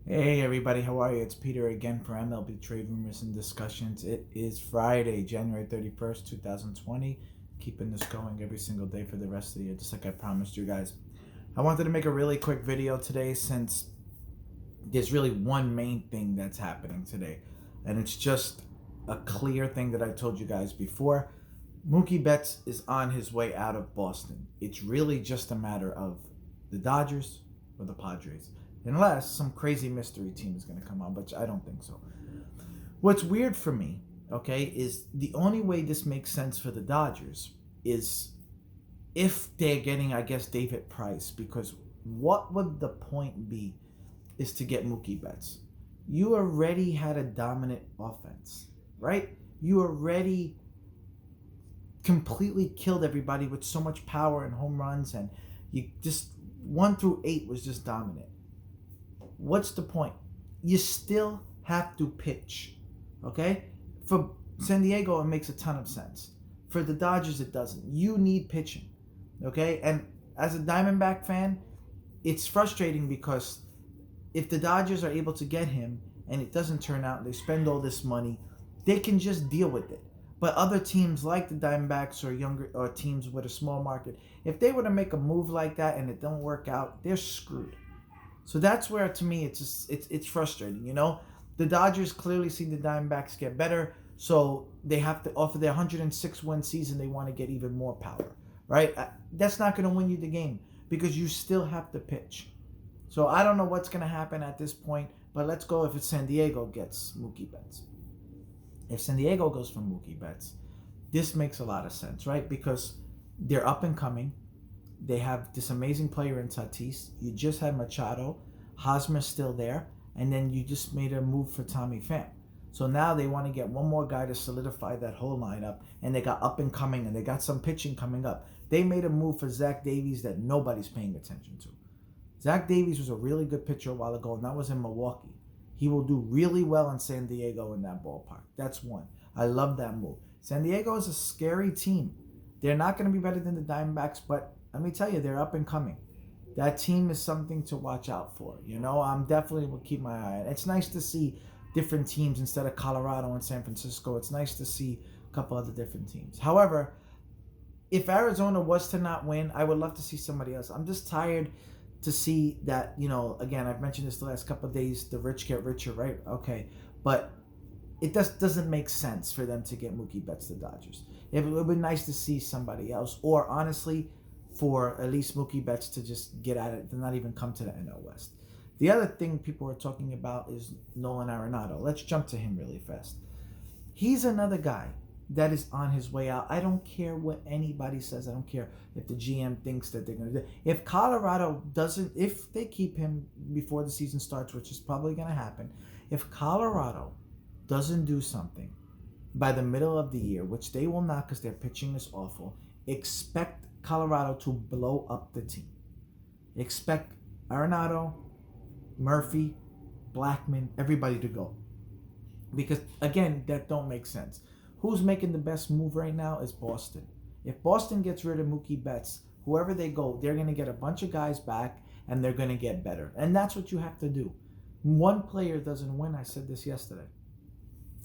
Hey everybody, how are you? It's Peter again for MLB Trade Rumors and Discussions. It is Friday, January 31st, 2020. Keeping this going every single day for the rest of the year, just like I promised you guys. I wanted to make a really quick video today since there's really one main thing that's happening today. And it's just a clear thing that I told you guys before. Mookie Betts is on his way out of Boston. It's really just a matter of the Dodgers or the Padres. Unless some crazy mystery team is going to come on, but I don't think so. What's weird for me, okay, is the only way this makes sense for the Dodgers is if they're getting, I guess, David Price, because what would the point be is to get Mookie Betts? You already had a dominant offense, right? You already completely killed everybody with so much power and home runs, and you just 1 through 8 was just dominant. What's the point? You still have to pitch, okay? For San Diego, it makes a ton of sense. For the Dodgers, it doesn't. You need pitching, okay? And as a Diamondback fan, it's frustrating because if the Dodgers are able to get him and it doesn't turn out and they spend all this money, they can just deal with it. But other teams like the Diamondbacks or younger or teams with a small market, if they were to make a move like that and it don't work out, they're screwed. So that's where, to me, it's frustrating. The Dodgers clearly see the Diamondbacks get better, so they have to offer their 106-win season. They want to get even more power, right? That's not going to win you the game because you still have to pitch. So I don't know what's going to happen at this point, but let's go if it's San Diego gets Mookie Betts. If San Diego goes for Mookie Betts, this makes a lot of sense, right? Because they're up and coming. They have this amazing player in Tatis. You just had Machado. Hosmer's still there. And then you just made a move for Tommy Pham. So now they want to get one more guy to solidify that whole lineup. And they got up and coming, and they got some pitching coming up. They made a move for Zach Davies that nobody's paying attention to. Zach Davies was a really good pitcher a while ago, and that was in Milwaukee. He will do really well in San Diego in that ballpark. That's one. I love that move. San Diego is a scary team. They're not going to be better than the Diamondbacks, but let me tell you, they're up and coming. That team is something to watch out for. I'm definitely will keep my eye on. It's nice to see different teams instead of Colorado and San Francisco. It's nice to see a couple other different teams. However, if Arizona was to not win, I would love to see somebody else. I'm just tired to see that, again, I've mentioned this the last couple of days, the rich get richer, right? Okay. But it doesn't make sense for them to get Mookie Betts, the Dodgers. It would be nice to see somebody else, or honestly, for at least Mookie Betts to just get at it, to not even come to the NL West. The other thing people are talking about is Nolan Arenado. Let's jump to him really fast. He's another guy that is on his way out. I don't care what anybody says. I don't care if the GM thinks that they're going to do. If Colorado doesn't, if they keep him before the season starts, which is probably going to happen, if Colorado doesn't do something by the middle of the year, which they will not because their pitching is awful, expect Colorado to blow up the team. Expect Arenado, Murphy, Blackman, everybody to go. Because, again, that don't make sense. Who's making the best move right now is Boston. If Boston gets rid of Mookie Betts, whoever they go, they're going to get a bunch of guys back, and they're going to get better. And that's what you have to do. One player doesn't win. I said this yesterday.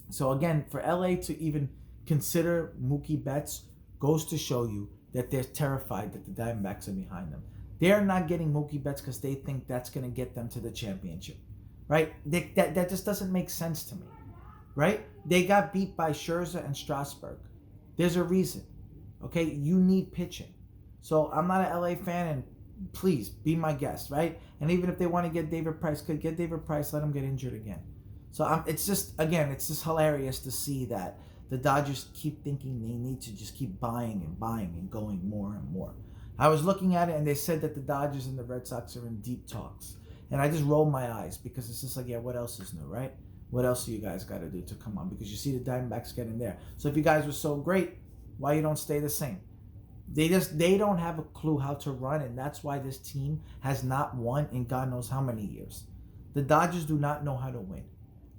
So, again, for LA to even consider Mookie Betts goes to show you that they're terrified that the Diamondbacks are behind them. They're not getting Mookie Betts because they think that's going to get them to the championship, right? That just doesn't make sense to me, right? They got beat by Scherzer and Strasburg. There's a reason, okay? You need pitching. So I'm not an LA fan, and please be my guest, right? And even if they want to get David Price, could get David Price, let him get injured again. So it's just hilarious to see that the Dodgers keep thinking they need to just keep buying and going more and more. I was looking at it, and they said that the Dodgers and the Red Sox are in deep talks. And I just rolled my eyes because it's just like, yeah, what else is new, right? What else do you guys got to do to come on? Because you see the Diamondbacks getting there. So if you guys were so great, why you don't stay the same? They don't have a clue how to run, and that's why this team has not won in God knows how many years. The Dodgers do not know how to win.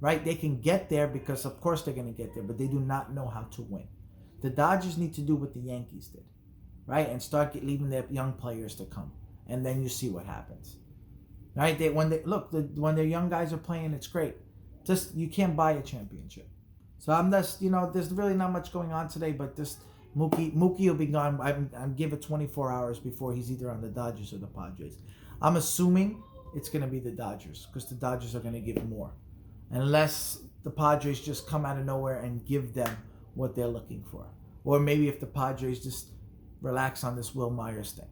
Right? They can get there because, of course, they're going to get there, but they do not know how to win. The Dodgers need to do what the Yankees did, right? And start leaving their young players to come. And then you see what happens. right? When their young guys are playing, it's great. Just you can't buy a championship. So I'm just there's really not much going on today, but just Mookie will be gone. I'm give it 24 hours before he's either on the Dodgers or the Padres. I'm assuming it's going to be the Dodgers because the Dodgers are going to give more, unless the Padres just come out of nowhere and give them what they're looking for, or maybe if the Padres just relax on this Will Myers thing.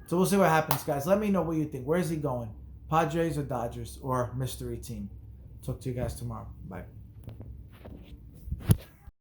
So we'll see what happens, guys. Let me know what you think. Where is he going? Padres or Dodgers or mystery team? Talk to you guys tomorrow. Bye.